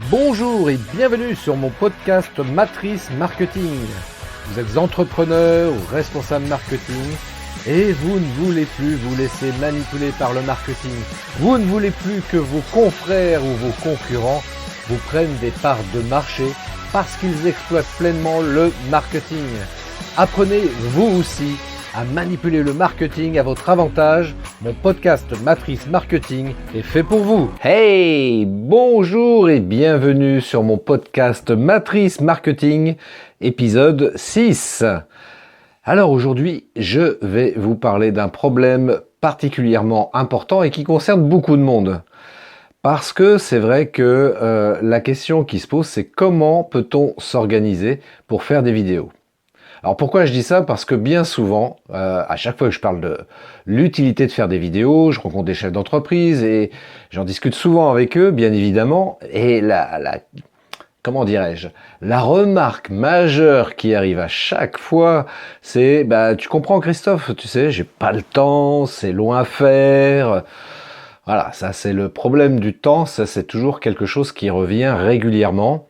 Bonjour et bienvenue sur mon podcast Matrice Marketing. Vous êtes entrepreneur ou responsable marketing et vous ne voulez plus vous laisser manipuler par le marketing. Vous ne voulez plus que vos confrères ou vos concurrents vous prennent des parts de marché parce qu'ils exploitent pleinement le marketing. Apprenez vous aussi à manipuler le marketing à votre avantage. Mon podcast Matrice Marketing est fait pour vous. Hey, bonjour et bienvenue sur mon podcast Matrice Marketing, épisode 6. Alors aujourd'hui, je vais vous parler d'un problème particulièrement important et qui concerne beaucoup de monde. Parce que c'est vrai que la question qui se pose, c'est comment peut-on s'organiser pour faire des vidéos ? Alors pourquoi je dis ça ? Parce que bien souvent, à chaque fois que je parle de l'utilité de faire des vidéos, je rencontre des chefs d'entreprise et j'en discute souvent avec eux, bien évidemment. Et comment dirais-je, la remarque majeure qui arrive à chaque fois, c'est tu comprends Christophe, tu sais, j'ai pas le temps, c'est loin à faire. Voilà, ça c'est le problème du temps, ça c'est toujours quelque chose qui revient régulièrement.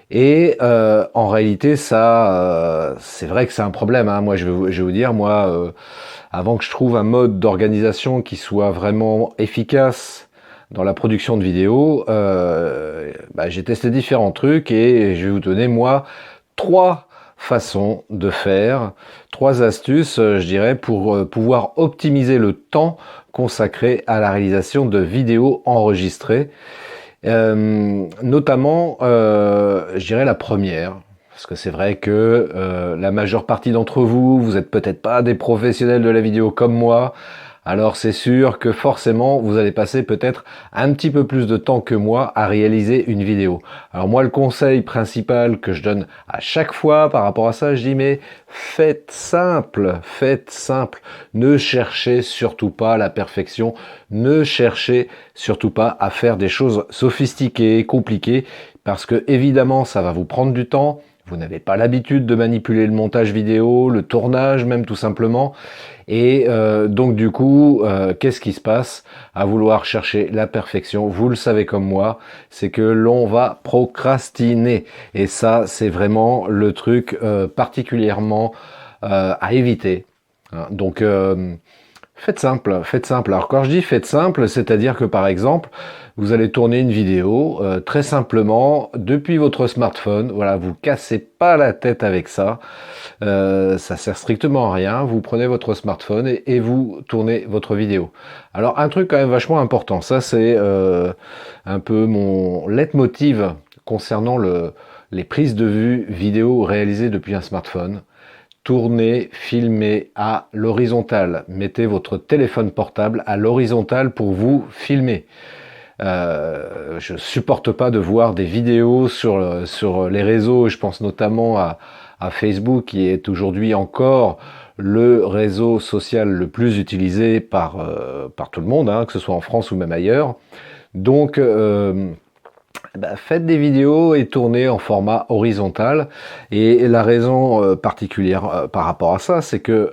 Et en réalité, ça, c'est vrai que c'est un problème. Hein. Moi, je vais vous dire, avant que je trouve un mode d'organisation qui soit vraiment efficace dans la production de vidéos, j'ai testé différents trucs et je vais vous donner, moi, 3 façons de faire, 3 astuces, je dirais, pour pouvoir optimiser le temps consacré à la réalisation de vidéos enregistrées. Notamment, je dirais la première, parce que c'est vrai que la majeure partie d'entre vous, vous êtes peut-être pas des professionnels de la vidéo comme moi, alors c'est sûr que forcément vous allez passer peut-être un petit peu plus de temps que moi à réaliser une vidéo. Alors moi, le conseil principal que je donne à chaque fois par rapport à ça, je dis mais faites simple, ne cherchez surtout pas la perfection, ne cherchez surtout pas à faire des choses sophistiquées, compliquées, parce que évidemment ça va vous prendre du temps. Vous n'avez pas l'habitude de manipuler le montage vidéo, le tournage même tout simplement. Et donc du coup, qu'est-ce qui se passe à vouloir chercher la perfection ? Vous le savez comme moi, c'est que l'on va procrastiner. Et ça, c'est vraiment le truc particulièrement à éviter. Hein. Donc faites simple. Alors quand je dis faites simple, c'est-à-dire que par exemple, vous allez tourner une vidéo très simplement depuis votre smartphone. Voilà, vous cassez pas la tête avec ça. Ça sert strictement à rien. Vous prenez votre smartphone et vous tournez votre vidéo. Alors un truc quand même vachement important, ça c'est un peu mon leitmotiv concernant les prises de vue vidéo réalisées depuis un smartphone. Tournez, filmez à l'horizontale. Mettez votre téléphone portable à l'horizontale pour vous filmer. Je supporte pas de voir des vidéos sur les réseaux, je pense notamment à Facebook qui est aujourd'hui encore le réseau social le plus utilisé par tout le monde, hein, que ce soit en France ou même ailleurs. Donc faites des vidéos et tournez en format horizontal. Et la raison particulière par rapport à ça, c'est que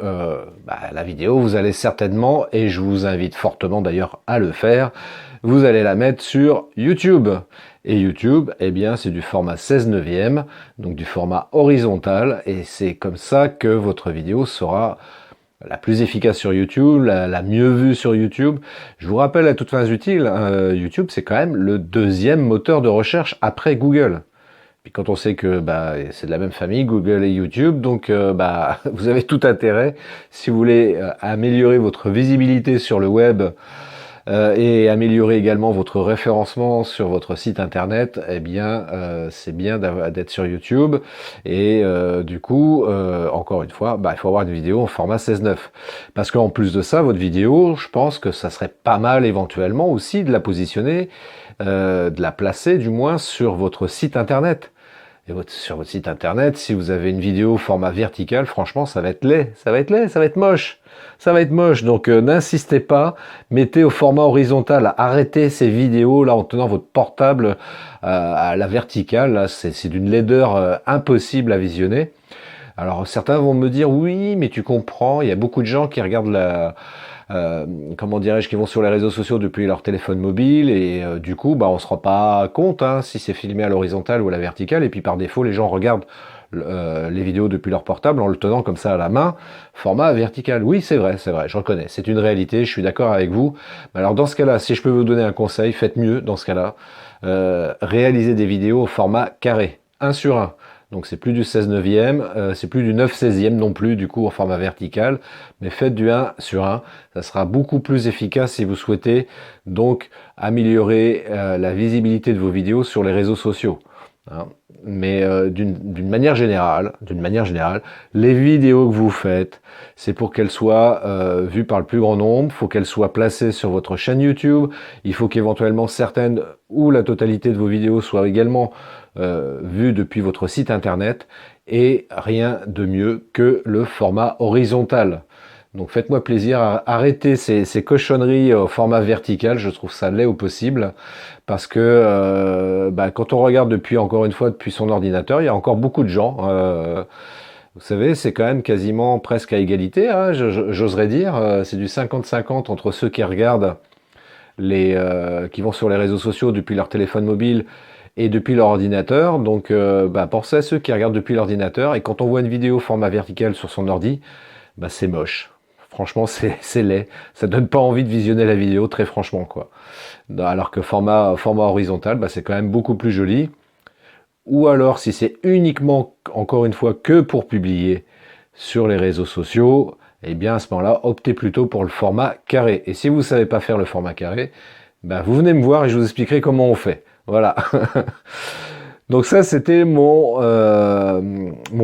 la vidéo, vous allez certainement, et je vous invite fortement d'ailleurs à le faire, vous allez la mettre sur YouTube. Et YouTube, eh bien, c'est du format 16/9, donc du format horizontal, et c'est comme ça que votre vidéo sera la plus efficace sur YouTube, la mieux vue sur YouTube. Je vous rappelle à toutes fins utiles, YouTube, c'est quand même le 2e moteur de recherche après Google. Puis quand on sait que c'est de la même famille, Google et YouTube, donc vous avez tout intérêt, si vous voulez améliorer votre visibilité sur le web, et améliorer également votre référencement sur votre site internet, eh bien c'est bien d'être sur YouTube. Et du coup, encore une fois, il faut avoir une vidéo en format 16/9. Parce qu'en plus de ça, votre vidéo, je pense que ça serait pas mal éventuellement aussi de la positionner, de la placer du moins sur votre site internet. Et sur votre site internet, si vous avez une vidéo format vertical, franchement, ça va être laid, ça va être moche. Donc n'insistez pas, mettez au format horizontal, arrêtez ces vidéos là en tenant votre portable à la verticale, là c'est d'une laideur impossible à visionner. Alors certains vont me dire oui, mais tu comprends, il y a beaucoup de gens qui regardent comment dirais-je, qui vont sur les réseaux sociaux depuis leur téléphone mobile et du coup, bah, on se rend pas compte hein, si c'est filmé à l'horizontale ou à la verticale et puis par défaut, les gens regardent les vidéos depuis leur portable en le tenant comme ça à la main, format vertical. Oui, c'est vrai, je reconnais, c'est une réalité, je suis d'accord avec vous. Alors dans ce cas-là, si je peux vous donner un conseil, faites mieux dans ce cas-là. Réalisez des vidéos au format carré, 1 sur 1. Donc c'est plus du 16 neuvième, c'est plus du 9 16e non plus, du coup en format vertical, mais faites du 1 sur 1, ça sera beaucoup plus efficace si vous souhaitez donc améliorer la visibilité de vos vidéos sur les réseaux sociaux. Hein. Mais d'une manière générale, les vidéos que vous faites, c'est pour qu'elles soient vues par le plus grand nombre, il faut qu'elles soient placées sur votre chaîne YouTube, il faut qu'éventuellement certaines ou la totalité de vos vidéos soient également vues depuis votre site internet, et rien de mieux que le format horizontal. Donc faites-moi plaisir, arrêtez ces cochonneries au format vertical, je trouve ça laid au possible, parce que quand on regarde encore une fois depuis son ordinateur, il y a encore beaucoup de gens, vous savez, c'est quand même quasiment presque à égalité, hein, j'oserais dire, c'est du 50-50 entre ceux qui regardent qui vont sur les réseaux sociaux depuis leur téléphone mobile et depuis leur ordinateur. Donc pensez à ceux qui regardent depuis l'ordinateur, et quand on voit une vidéo format vertical sur son ordi, c'est moche. Franchement, c'est laid. Ça donne pas envie de visionner la vidéo, très franchement, quoi. Alors que format horizontal, c'est quand même beaucoup plus joli. Ou alors, si c'est uniquement, encore une fois, que pour publier sur les réseaux sociaux, eh bien, à ce moment-là, optez plutôt pour le format carré. Et si vous ne savez pas faire le format carré, vous venez me voir et je vous expliquerai comment on fait. Voilà. Donc ça, c'était mon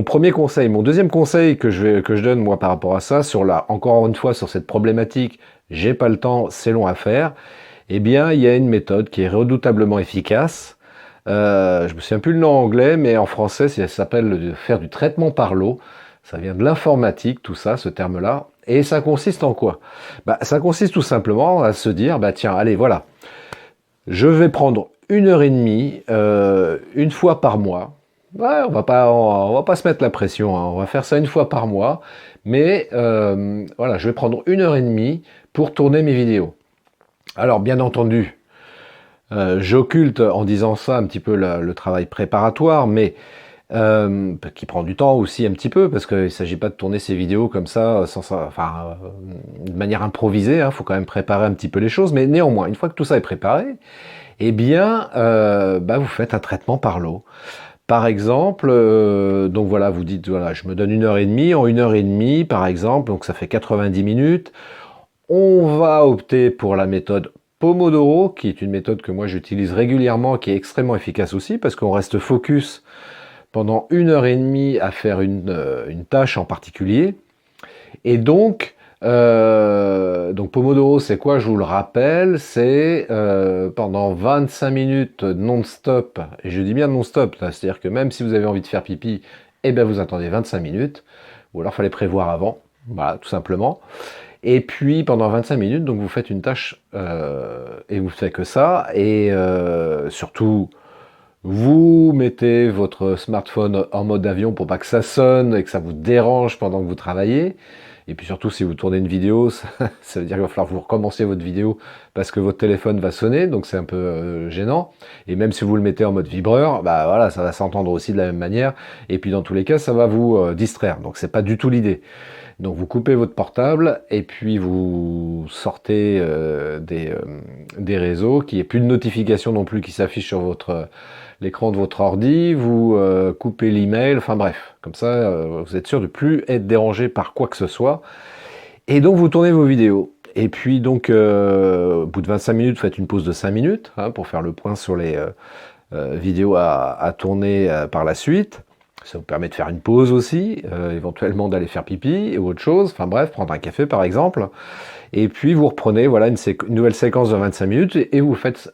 premier conseil. Mon deuxième conseil que je donne moi par rapport à ça, encore une fois sur cette problématique, j'ai pas le temps, c'est long à faire. Eh bien, il y a une méthode qui est redoutablement efficace. Je me souviens plus le nom en anglais, mais en français, ça s'appelle faire du traitement par l'eau. Ça vient de l'informatique, tout ça, ce terme-là. Et ça consiste en quoi? Ça consiste tout simplement à se dire, tiens, allez, voilà, je vais prendre 1h30, une fois par mois. Ouais, on va pas se mettre la pression, hein. On va faire ça une fois par mois. Mais voilà, je vais prendre 1h30 pour tourner mes vidéos. Alors, bien entendu, j'occulte en disant ça un petit peu le travail préparatoire, mais qui prend du temps aussi un petit peu, parce qu'il ne s'agit pas de tourner ces vidéos comme ça, de manière improvisée, hein, faut quand même préparer un petit peu les choses, mais néanmoins, une fois que tout ça est préparé, eh bien, vous faites un traitement par l'eau. Par exemple, donc voilà, vous dites, voilà, je me donne 1h30, en 1h30 par exemple, donc ça fait 90 minutes, on va opter pour la méthode Pomodoro, qui est une méthode que moi j'utilise régulièrement, qui est extrêmement efficace aussi, parce qu'on reste focus pendant 1h30 à faire une tâche en particulier. Et donc Pomodoro, c'est quoi? Je vous le rappelle, c'est pendant 25 minutes non-stop, et je dis bien non-stop, c'est-à-dire que même si vous avez envie de faire pipi, vous attendez 25 minutes, ou alors il fallait prévoir avant, voilà, tout simplement. Et puis pendant 25 minutes, donc vous faites une tâche et vous faites que ça, et surtout vous mettez votre smartphone en mode avion pour pas que ça sonne et que ça vous dérange pendant que vous travaillez. Et puis surtout, si vous tournez une vidéo, ça veut dire qu'il va falloir que vous recommenciez votre vidéo parce que votre téléphone va sonner, donc c'est un peu gênant. Et même si vous le mettez en mode vibreur, voilà, ça va s'entendre aussi de la même manière. Et puis dans tous les cas, ça va vous distraire. Donc c'est pas du tout l'idée. Donc vous coupez votre portable et puis vous sortez des réseaux, qu'il n'y ait plus de notifications non plus qui s'affichent sur l'écran de votre ordi, vous coupez l'email, enfin bref, comme ça vous êtes sûr de plus être dérangé par quoi que ce soit. Et donc vous tournez vos vidéos. Et puis donc au bout de 25 minutes, vous faites une pause de 5 minutes pour faire le point sur les vidéos à tourner par la suite. Ça vous permet de faire une pause aussi, éventuellement d'aller faire pipi ou autre chose, enfin bref, prendre un café par exemple. Et puis vous reprenez voilà, une nouvelle séquence de 25 minutes et vous faites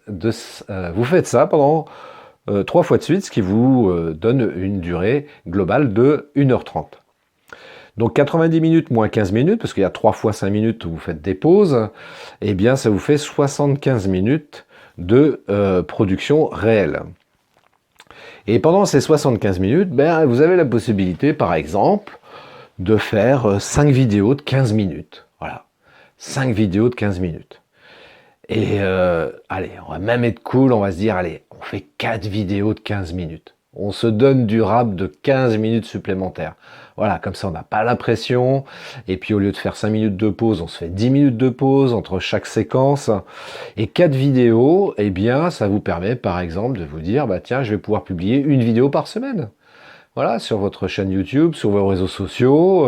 ça pendant 3 fois de suite, ce qui vous donne une durée globale de 1h30. Donc 90 minutes moins 15 minutes, parce qu'il y a 3 fois 5 minutes où vous faites des pauses, eh bien ça vous fait 75 minutes de production réelle. Et pendant ces 75 minutes, ben, vous avez la possibilité, par exemple, de faire 5 vidéos de 15 minutes. Voilà, 5 vidéos de 15 minutes. Et allez, on va même être cool, on va se dire, allez, on fait 4 vidéos de 15 minutes. On se donne du rap de 15 minutes supplémentaires. Voilà, comme ça on n'a pas la pression. Et puis au lieu de faire 5 minutes de pause, on se fait 10 minutes de pause entre chaque séquence. Et 4 vidéos, eh bien, ça vous permet par exemple de vous dire, bah tiens, je vais pouvoir publier une vidéo par semaine. Voilà, sur votre chaîne YouTube, sur vos réseaux sociaux.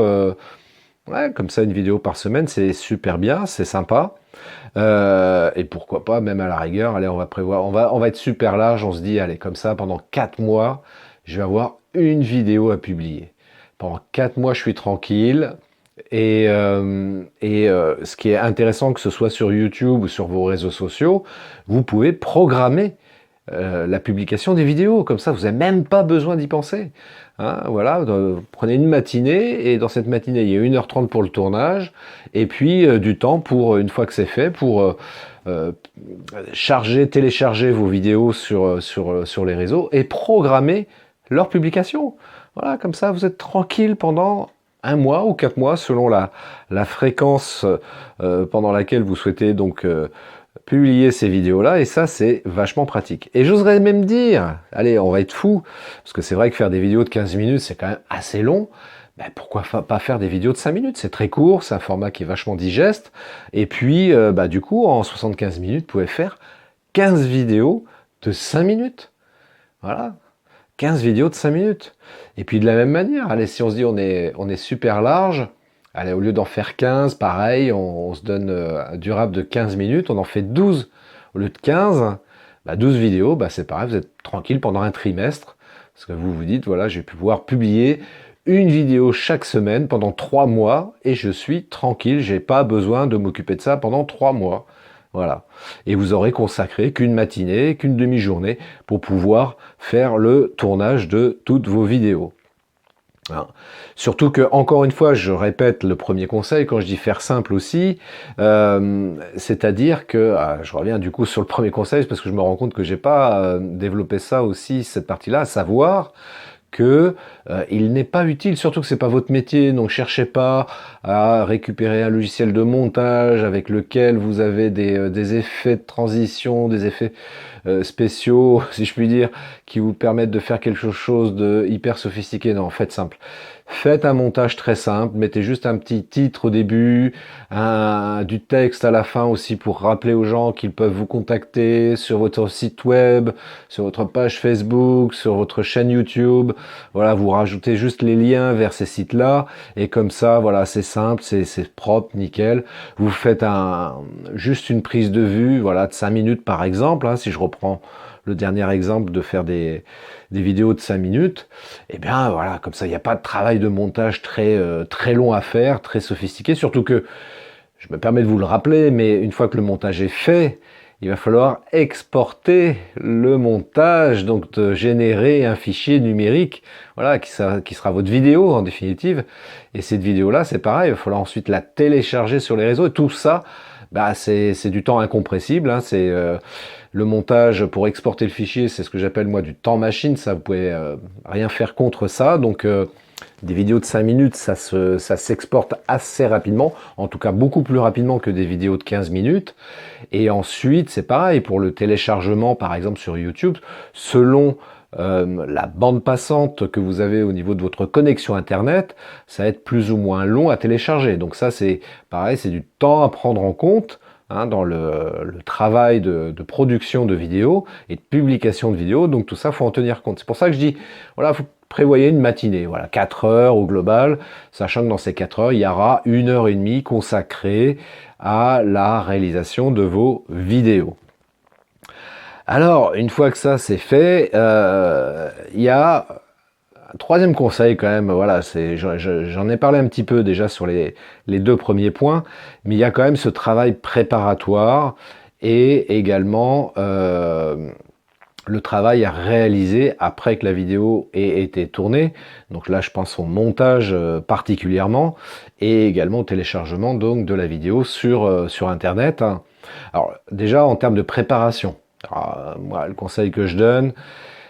Ouais, comme ça, une vidéo par semaine, c'est super bien, c'est sympa. Et pourquoi pas, même à la rigueur, allez, on va prévoir, on va être super large, on se dit, allez, comme ça, pendant 4 mois, je vais avoir une vidéo à publier. Pendant 4 mois, je suis tranquille. Ce qui est intéressant, que ce soit sur YouTube ou sur vos réseaux sociaux, vous pouvez programmer la publication des vidéos. Comme ça, vous n'avez même pas besoin d'y penser. Hein, voilà, prenez une matinée, et dans cette matinée, il y a 1h30 pour le tournage, et puis du temps pour, une fois que c'est fait, pour télécharger vos vidéos sur les réseaux et programmer leur publication. Voilà, comme ça, vous êtes tranquille pendant 1 mois ou 4 mois, selon la fréquence pendant laquelle vous souhaitez donc publier ces vidéos-là, et ça, c'est vachement pratique. Et j'oserais même dire, allez, on va être fou, parce que c'est vrai que faire des vidéos de 15 minutes, c'est quand même assez long. Ben, pourquoi pas faire des vidéos de 5 minutes? C'est très court, c'est un format qui est vachement digeste. Et puis, bah, du coup, en 75 minutes, vous pouvez faire 15 vidéos de 5 minutes. Voilà, 15 vidéos de 5 minutes. Et puis de la même manière, allez, si on se dit on est super large, allez, au lieu d'en faire 15, pareil, on se donne un durable de 15 minutes, on en fait 12 au lieu de 15. Bah 12 vidéos, bah c'est pareil, vous êtes tranquille pendant un trimestre. Parce que vous vous dites, voilà, je vais pouvoir publier une vidéo chaque semaine pendant 3 mois et je suis tranquille, j'ai pas besoin de m'occuper de ça pendant 3 mois. Voilà. Et vous aurez consacré qu'une matinée, qu'une demi-journée pour pouvoir faire le tournage de toutes vos vidéos. Hein. Surtout que, encore une fois, je répète le premier conseil, quand je dis faire simple aussi, c'est-à-dire que, je reviens du coup sur le premier conseil, parce que je me rends compte que j'ai pas développé ça aussi, cette partie-là, à savoir que il n'est pas utile, surtout que c'est pas votre métier, donc cherchez pas à récupérer un logiciel de montage avec lequel vous avez des effets de transition, des effets spéciaux, si je puis dire, qui vous permettent de faire quelque chose de hyper sophistiqué. Non, faites simple. Faites un montage très simple, mettez juste un petit titre au début, du texte à la fin aussi pour rappeler aux gens qu'ils peuvent vous contacter sur votre site web, sur votre page Facebook, sur votre chaîne YouTube. Voilà, vous rajoutez juste les liens vers ces sites-là et comme ça, voilà, c'est simple, c'est propre, nickel. Vous faites juste une prise de vue, voilà, de 5 minutes par exemple, hein, si je reprends le dernier exemple de faire des vidéos de 5 minutes, et bien voilà, comme ça, il n'y a pas de travail de montage très long à faire, très sophistiqué, surtout que, je me permets de vous le rappeler, mais une fois que le montage est fait, il va falloir exporter le montage, donc de générer un fichier numérique, voilà, qui sera votre vidéo en définitive, et cette vidéo-là, c'est pareil, il va falloir ensuite la télécharger sur les réseaux, et tout ça, bah, c'est du temps incompressible, hein, c'est le montage pour exporter le fichier, c'est ce que j'appelle moi du temps machine, ça vous pouvez rien faire contre ça, donc des vidéos de 5 minutes, ça s'exporte assez rapidement, en tout cas beaucoup plus rapidement que des vidéos de 15 minutes, et ensuite c'est pareil pour le téléchargement par exemple sur YouTube, selon la bande passante que vous avez au niveau de votre connexion internet, ça va être plus ou moins long à télécharger, donc ça c'est pareil, c'est du temps à prendre en compte, hein, dans le travail de production de vidéos et de publication de vidéos, donc tout ça, faut en tenir compte. C'est pour ça que je dis, voilà, vous prévoyez une matinée, voilà, 4 heures au global, sachant que dans ces 4 heures, il y aura 1h30 consacrée à la réalisation de vos vidéos. Alors, une fois que ça c'est fait, il y a un troisième conseil quand même, voilà, j'en ai parlé un petit peu déjà sur les 2 premiers points, mais il y a quand même ce travail préparatoire et également le travail à réaliser après que la vidéo ait été tournée. Donc là, je pense au montage particulièrement et également au téléchargement donc de la vidéo sur Internet. Alors déjà en termes de préparation, alors, moi le conseil que je donne,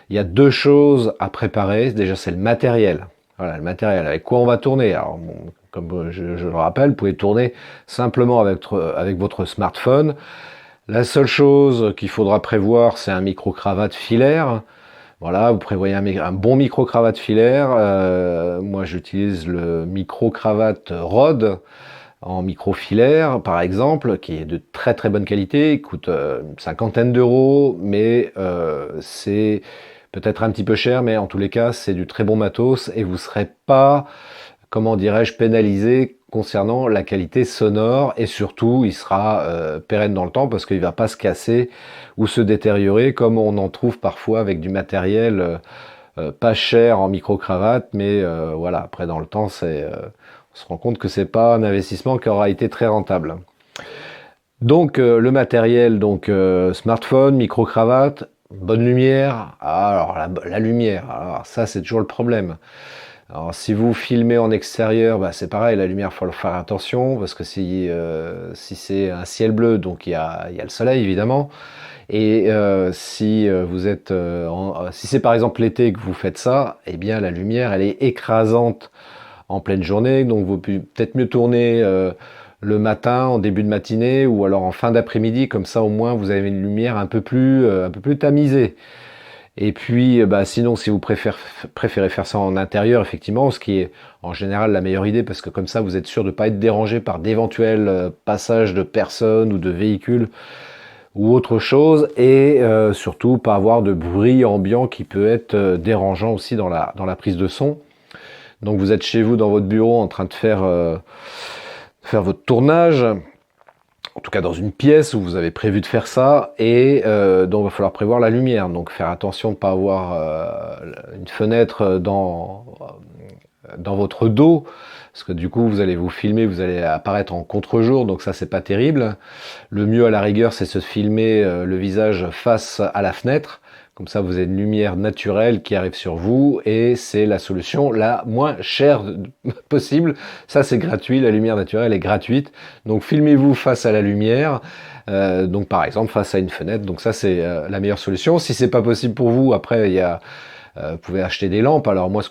il y a deux choses à préparer. Déjà, c'est le matériel. Voilà, le matériel. Avec quoi on va tourner? Alors, bon, comme je le rappelle, vous pouvez tourner simplement avec votre smartphone. La seule chose qu'il faudra prévoir, c'est un micro-cravate filaire. Voilà, vous prévoyez un bon micro-cravate filaire. Moi, j'utilise le micro-cravate Rode en micro-filaire, par exemple, qui est de très très bonne qualité. Il coûte une cinquantaine d'euros, mais c'est peut-être un petit peu cher, mais en tous les cas, c'est du très bon matos et vous ne serez pas, comment dirais-je, pénalisé concernant la qualité sonore, et surtout il sera pérenne dans le temps parce qu'il ne va pas se casser ou se détériorer comme on en trouve parfois avec du matériel pas cher en micro-cravate, mais voilà, après dans le temps on se rend compte que c'est pas un investissement qui aura été très rentable. Donc le matériel, donc smartphone, micro-cravate, bonne lumière. Alors la lumière, alors ça c'est toujours le problème. Alors si vous filmez en extérieur, bah, c'est pareil, la lumière, il faut faire attention, parce que si c'est un ciel bleu, donc il y a le soleil évidemment, et si vous êtes, si c'est par exemple l'été que vous faites ça, eh bien la lumière elle est écrasante en pleine journée, donc vous pouvez peut-être mieux tourner le matin, en début de matinée, ou alors en fin d'après-midi, comme ça au moins vous avez une lumière un peu plus tamisée. Et puis, bah, sinon, si vous préférez faire ça en intérieur, effectivement, ce qui est en général la meilleure idée, parce que comme ça, vous êtes sûr de ne pas être dérangé par d'éventuels passages de personnes ou de véhicules ou autre chose, et surtout pas avoir de bruit ambiant qui peut être dérangeant aussi dans la prise de son. Donc vous êtes chez vous dans votre bureau en train de faire votre tournage, en tout cas dans une pièce où vous avez prévu de faire ça, et donc il va falloir prévoir la lumière, donc faire attention de ne pas avoir une fenêtre dans votre dos, parce que du coup vous allez vous filmer, vous allez apparaître en contre-jour, donc ça c'est pas terrible. Le mieux à la rigueur c'est se filmer le visage face à la fenêtre, comme ça vous avez une lumière naturelle qui arrive sur vous, et c'est la solution la moins chère possible. Ça c'est gratuit, la lumière naturelle est gratuite, donc filmez-vous face à la lumière, donc par exemple face à une fenêtre, donc ça c'est la meilleure solution. Si c'est pas possible pour vous, après il y a vous pouvez acheter des lampes. Alors moi,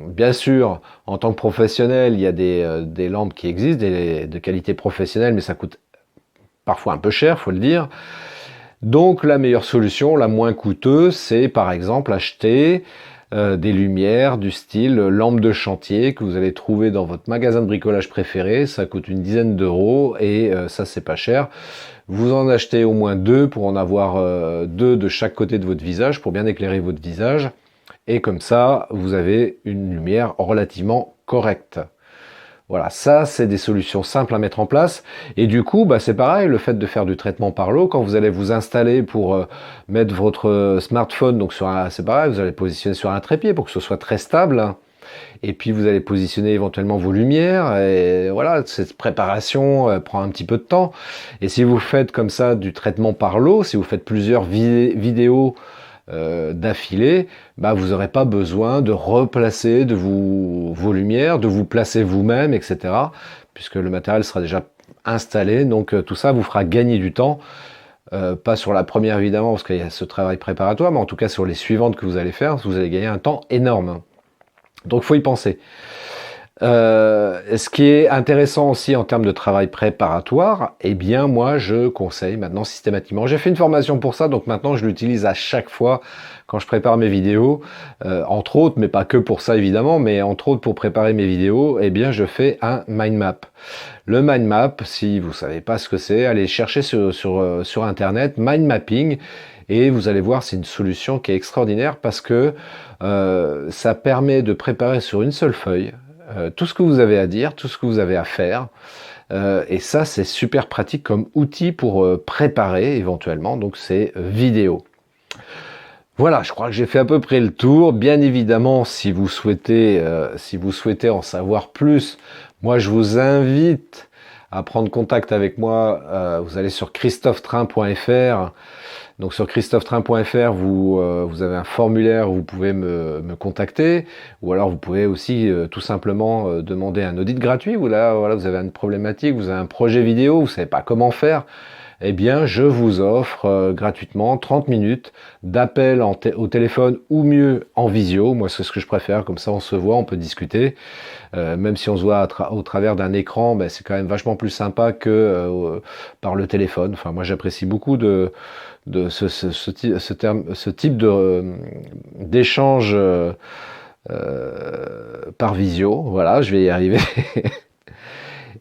bien sûr, en tant que professionnel, il y a des lampes qui existent, de qualité professionnelle, mais ça coûte parfois un peu cher, faut le dire. Donc la meilleure solution, la moins coûteuse, c'est par exemple acheter des lumières du style lampe de chantier que vous allez trouver dans votre magasin de bricolage préféré. Ça coûte une dizaine d'euros et ça c'est pas cher. Vous en achetez au moins deux pour en avoir deux de chaque côté de votre visage pour bien éclairer votre visage. Et comme ça, vous avez une lumière relativement correcte. Voilà, ça c'est des solutions simples à mettre en place. Et du coup, bah, c'est pareil, le fait de faire du traitement par l'eau, quand vous allez vous installer pour mettre votre smartphone, donc c'est pareil, vous allez positionner sur un trépied pour que ce soit très stable. Et puis vous allez positionner éventuellement vos lumières, et voilà, cette préparation prend un petit peu de temps. Et si vous faites comme ça du traitement par l'eau, si vous faites plusieurs vidéos d'affilée, bah, vous n'aurez pas besoin de replacer vos lumières, de vous placer vous-même, etc. Puisque le matériel sera déjà installé, donc tout ça vous fera gagner du temps. Pas sur la première évidemment, parce qu'il y a ce travail préparatoire, mais en tout cas sur les suivantes que vous allez faire, vous allez gagner un temps énorme. Donc faut y penser. Ce qui est intéressant aussi en termes de travail préparatoire, eh bien moi je conseille maintenant systématiquement, j'ai fait une formation pour ça, donc maintenant je l'utilise à chaque fois quand je prépare mes vidéos, entre autres, mais pas que pour ça évidemment, mais entre autres pour préparer mes vidéos, eh bien je fais un mind map. Le mind map, si vous savez pas ce que c'est, allez chercher sur internet mind mapping, et vous allez voir, c'est une solution qui est extraordinaire parce que ça permet de préparer sur une seule feuille tout ce que vous avez à dire, tout ce que vous avez à faire. Et ça, c'est super pratique comme outil pour préparer éventuellement, donc c'est vidéo. Voilà, je crois que j'ai fait à peu près le tour. Bien évidemment, si vous souhaitez en savoir plus, moi je vous invite à prendre contact avec moi. Vous allez sur christophetrain.fr. Donc sur christophetrain.fr, vous avez un formulaire où vous pouvez me contacter, ou alors vous pouvez aussi tout simplement demander un audit gratuit, où là voilà, vous avez une problématique, vous avez un projet vidéo, vous ne savez pas comment faire, eh bien je vous offre gratuitement 30 minutes d'appel au téléphone ou mieux en visio. Moi c'est ce que je préfère, comme ça on se voit, on peut discuter. Même si on se voit au travers d'un écran, ben, c'est quand même vachement plus sympa que par le téléphone. Enfin moi j'apprécie beaucoup ce type d'échange par visio. Voilà, je vais y arriver.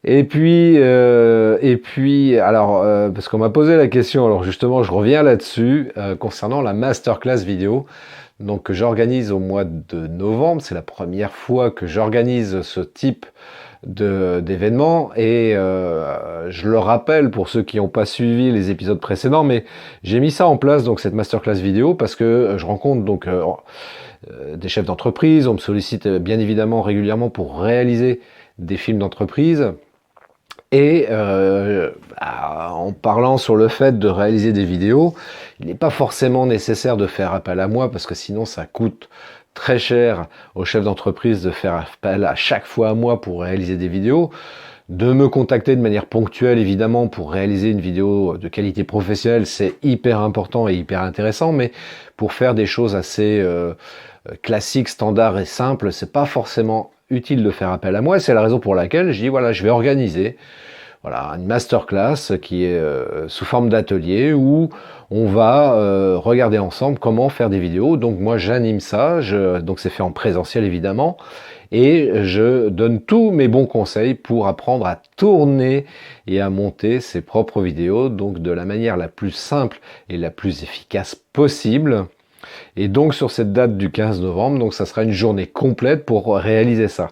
Et puis, alors, parce qu'on m'a posé la question, alors justement, je reviens là-dessus, concernant la masterclass vidéo, donc que j'organise au mois de novembre. C'est la première fois que j'organise ce type d'événement, et je le rappelle pour ceux qui n'ont pas suivi les épisodes précédents, mais j'ai mis ça en place, donc cette masterclass vidéo, parce que je rencontre donc des chefs d'entreprise. On me sollicite bien évidemment régulièrement pour réaliser des films d'entreprise. Et en parlant sur le fait de réaliser des vidéos, il n'est pas forcément nécessaire de faire appel à moi, parce que sinon ça coûte très cher aux chefs d'entreprise de faire appel à chaque fois à moi pour réaliser des vidéos. De me contacter de manière ponctuelle, évidemment, pour réaliser une vidéo de qualité professionnelle, c'est hyper important et hyper intéressant, mais pour faire des choses assez classiques, standards et simples, c'est pas forcément utile de faire appel à moi. C'est la raison pour laquelle je dis, voilà, je vais organiser une masterclass qui est sous forme d'atelier, où on va regarder ensemble comment faire des vidéos. Donc moi j'anime ça, donc c'est fait en présentiel évidemment, et je donne tous mes bons conseils pour apprendre à tourner et à monter ses propres vidéos, donc de la manière la plus simple et la plus efficace possible. Et donc sur cette date du 15 novembre, donc ça sera une journée complète pour réaliser ça.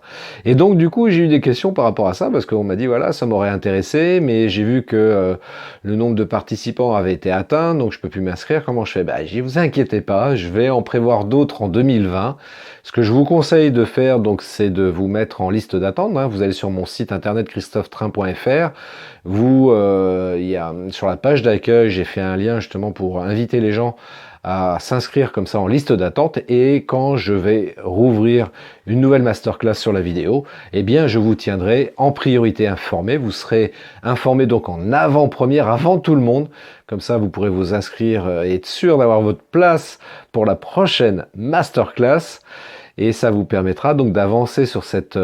Et donc du coup j'ai eu des questions par rapport à ça, parce qu'on m'a dit voilà, ça m'aurait intéressé, mais j'ai vu que le nombre de participants avait été atteint, donc je peux plus m'inscrire. Comment je fais? Je dis vous inquiétez pas, je vais en prévoir d'autres en 2020. Ce que je vous conseille de faire, donc, c'est de vous mettre en liste d'attente. Vous allez sur mon site internet christophetrain.fr. Sur la page d'accueil, j'ai fait un lien justement pour inviter les gens à s'inscrire comme ça en liste d'attente, et quand je vais rouvrir une nouvelle masterclass sur la vidéo, eh bien je vous tiendrai en priorité informé. Vous serez informé donc en avant-première, avant tout le monde. Comme ça vous pourrez vous inscrire et être sûr d'avoir votre place pour la prochaine masterclass. Et ça vous permettra donc d'avancer sur cette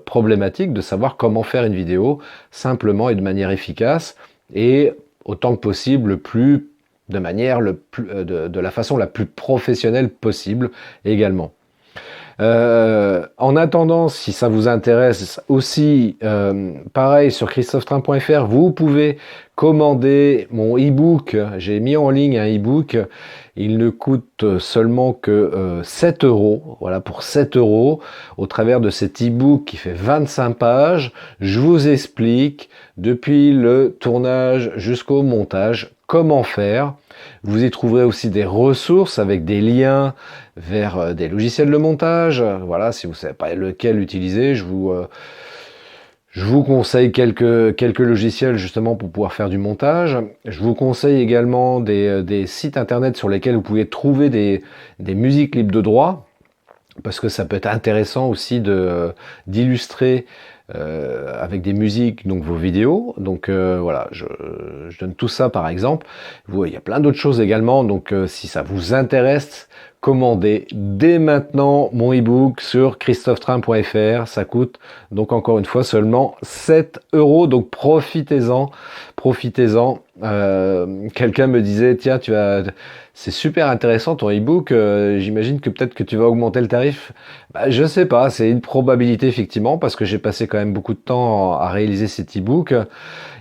problématique de savoir comment faire une vidéo simplement et de manière efficace, et autant que possible de la façon la plus professionnelle possible également. En attendant, si ça vous intéresse aussi, pareil sur christophetrain.fr, vous pouvez commander mon e-book. J'ai mis en ligne un e-book. Il ne coûte seulement que 7 euros. Voilà, pour 7 euros, au travers de cet e-book qui fait 25 pages, je vous explique depuis le tournage jusqu'au montage comment faire. Vous y trouverez aussi des ressources avec des liens vers des logiciels de montage. Voilà, si vous ne savez pas lequel utiliser, je vous conseille quelques logiciels justement pour pouvoir faire du montage. Je vous conseille également des sites internet sur lesquels vous pouvez trouver des musiques libres de droit, parce que ça peut être intéressant aussi d'illustrer avec des musiques donc vos vidéos. Donc voilà, je donne tout ça par exemple. Il y a plein d'autres choses également, donc si ça vous intéresse, commandez dès maintenant mon e-book sur christophetrain.fr. Ça coûte donc encore une fois seulement 7 euros, donc profitez-en. Quelqu'un me disait tiens, c'est super intéressant ton e-book, j'imagine que peut-être que tu vas augmenter le tarif. Je sais pas, c'est une probabilité effectivement, parce que j'ai passé quand même beaucoup de temps à réaliser cet e-book,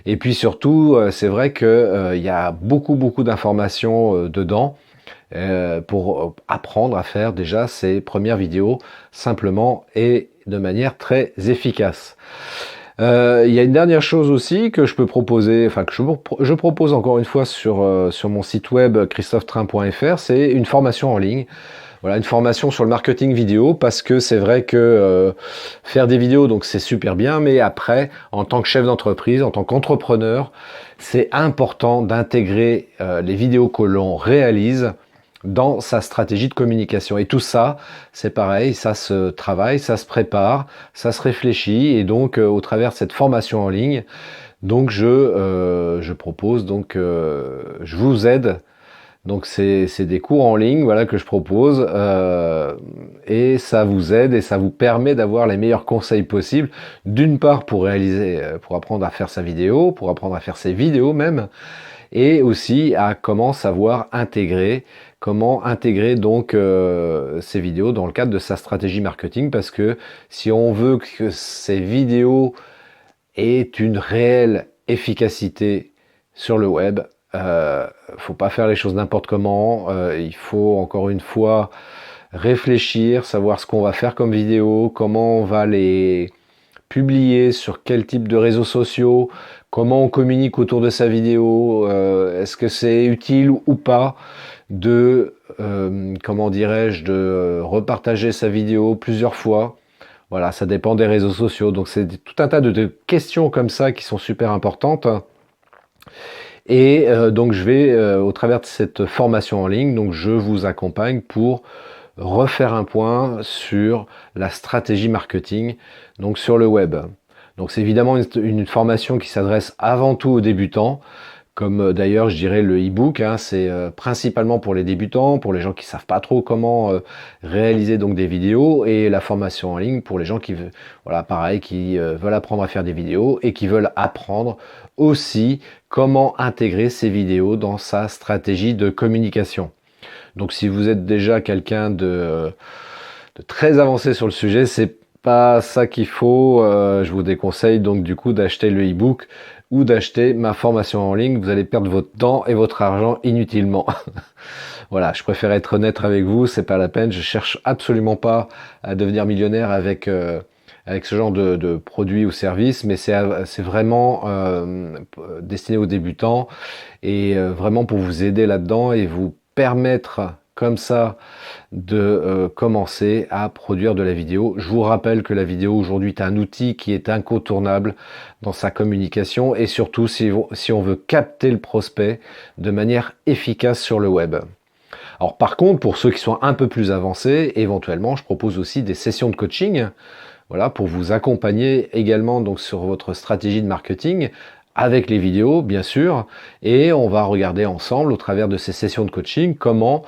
et puis surtout c'est vrai que il y a beaucoup d'informations dedans pour apprendre à faire déjà ces premières vidéos simplement et de manière très efficace. Il y a une dernière chose aussi que je peux proposer, enfin que je propose encore une fois sur mon site web christophetrain.fr, c'est une formation en ligne. Voilà, une formation sur le marketing vidéo, parce que c'est vrai que faire des vidéos, donc c'est super bien, mais après, en tant que chef d'entreprise, en tant qu'entrepreneur, c'est important d'intégrer les vidéos que l'on réalise dans sa stratégie de communication. Et tout ça, c'est pareil, ça se travaille, ça se prépare, ça se réfléchit, et donc au travers de cette formation en ligne, Donc je propose, donc je vous aide. Donc c'est des cours en ligne, voilà, que je propose, et ça vous aide et ça vous permet d'avoir les meilleurs conseils possibles. D'une part pour réaliser, pour apprendre à faire sa vidéo, pour apprendre à faire ses vidéos même, et aussi à comment intégrer donc ces vidéos dans le cadre de sa stratégie marketing, parce que si on veut que ces vidéos aient une réelle efficacité sur le web, faut pas faire les choses n'importe comment, il faut encore une fois réfléchir, savoir ce qu'on va faire comme vidéo, comment on va les publier, sur quel type de réseaux sociaux, comment on communique autour de sa vidéo, est-ce que c'est utile ou pas de, comment dirais-je, de repartager sa vidéo plusieurs fois. Voilà, ça dépend des réseaux sociaux. Donc c'est tout un tas de questions comme ça qui sont super importantes. Et donc je vais, au travers de cette formation en ligne, donc je vous accompagne pour refaire un point sur la stratégie marketing, donc sur le web. Donc c'est évidemment une formation qui s'adresse avant tout aux débutants, comme d'ailleurs je dirais le e-book, hein, c'est principalement pour les débutants, pour les gens qui savent pas trop comment réaliser donc des vidéos, et la formation en ligne pour les gens qui voilà, pareil, qui veulent apprendre à faire des vidéos et qui veulent apprendre aussi comment intégrer ces vidéos dans sa stratégie de communication. Donc si vous êtes déjà quelqu'un de très avancé sur le sujet, c'est pas ça qu'il faut. Je vous déconseille donc du coup d'acheter le e-book ou d'acheter ma formation en ligne. Vous allez perdre votre temps et votre argent inutilement. Voilà, je préfère être honnête avec vous, c'est pas la peine. Je cherche absolument pas à devenir millionnaire avec avec ce genre de produits ou services, mais c'est vraiment destiné aux débutants et vraiment pour vous aider là-dedans et vous permettre comme ça de commencer à produire de la vidéo. Je vous rappelle que la vidéo aujourd'hui est un outil qui est incontournable dans sa communication et surtout si on veut capter le prospect de manière efficace sur le web. Alors par contre, pour ceux qui sont un peu plus avancés, éventuellement, je propose aussi des sessions de coaching, voilà, pour vous accompagner également donc sur votre stratégie de marketing avec les vidéos, bien sûr, et on va regarder ensemble au travers de ces sessions de coaching comment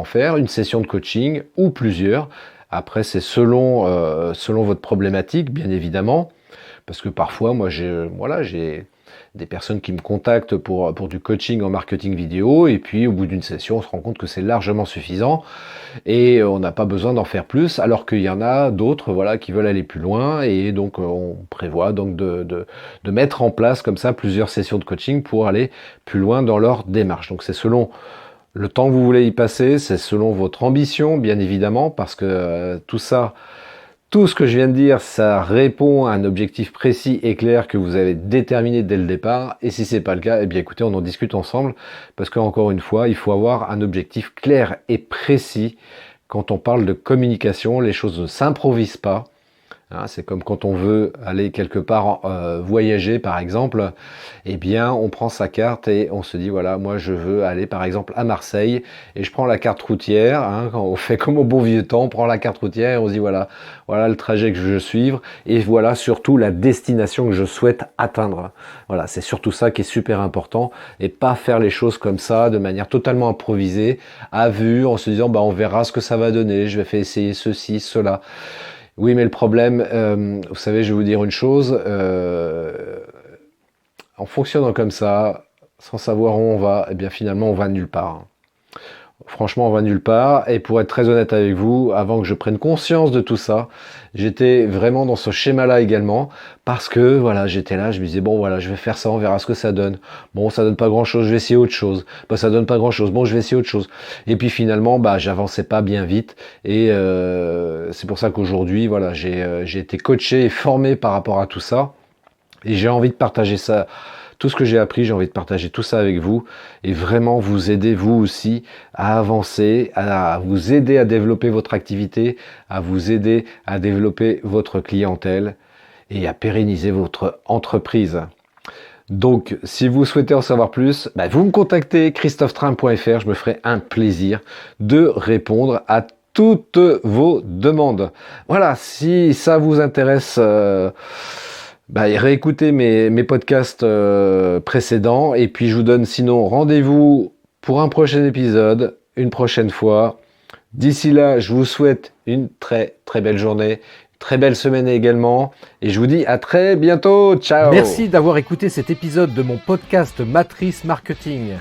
faire une session de coaching ou plusieurs. Après, c'est selon votre problématique, bien évidemment, parce que parfois, moi, j'ai des personnes qui me contactent pour du coaching en marketing vidéo, et puis au bout d'une session, on se rend compte que c'est largement suffisant et on n'a pas besoin d'en faire plus, alors qu'il y en a d'autres, voilà, qui veulent aller plus loin, et donc on prévoit donc de mettre en place comme ça plusieurs sessions de coaching pour aller plus loin dans leur démarche. Donc c'est selon le temps que vous voulez y passer, c'est selon votre ambition, bien évidemment, parce que tout ce que je viens de dire, ça répond à un objectif précis et clair que vous avez déterminé dès le départ. Et si c'est pas le cas, eh bien écoutez, on en discute ensemble. Parce qu'encore une fois, il faut avoir un objectif clair et précis. Quand on parle de communication, les choses ne s'improvisent pas. Hein, c'est comme quand on veut aller quelque part voyager par exemple, eh bien on prend sa carte et on se dit voilà, moi je veux aller par exemple à Marseille et je prends la carte routière, hein, quand on fait comme au bon vieux temps, on prend la carte routière et on se dit voilà le trajet que je veux suivre et voilà surtout la destination que je souhaite atteindre. Voilà, c'est surtout ça qui est super important et pas faire les choses comme ça de manière totalement improvisée, à vue, en se disant bah on verra ce que ça va donner, je vais faire essayer ceci, cela. Oui, mais le problème, vous savez, je vais vous dire une chose, en fonctionnant comme ça, sans savoir où on va, eh bien finalement on va nulle part. Franchement, on va nulle part. Et pour être très honnête avec vous, avant que je prenne conscience de tout ça, j'étais vraiment dans ce schéma-là également, parce que voilà, j'étais là, je me disais bon voilà, je vais faire ça, on verra ce que ça donne. Bon, ça donne pas grand-chose, je vais essayer autre chose. Bah ça donne pas grand-chose, bon, je vais essayer autre chose. Et puis finalement, bah j'avançais pas bien vite. Et c'est pour ça qu'aujourd'hui, voilà, j'ai été coaché et formé par rapport à tout ça. Et j'ai envie de partager ça. Tout ce que j'ai appris, j'ai envie de partager tout ça avec vous et vraiment vous aider vous aussi à avancer, à vous aider à développer votre activité, à vous aider à développer votre clientèle et à pérenniser votre entreprise. Donc, si vous souhaitez en savoir plus, vous me contactez christophetrim.fr, je me ferai un plaisir de répondre à toutes vos demandes. Voilà, si ça vous intéresse réécoutez mes podcasts précédents et puis je vous donne sinon rendez-vous pour un prochain épisode, une prochaine fois. D'ici là, je vous souhaite une très très belle journée, très belle semaine également et je vous dis à très bientôt. Ciao! Merci d'avoir écouté cet épisode de mon podcast Matrice Marketing.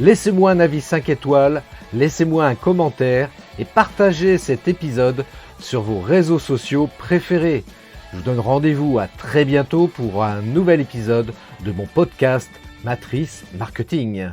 Laissez-moi un avis 5 étoiles, laissez-moi un commentaire et partagez cet épisode sur vos réseaux sociaux préférés. Je vous donne rendez-vous à très bientôt pour un nouvel épisode de mon podcast Matrice Marketing.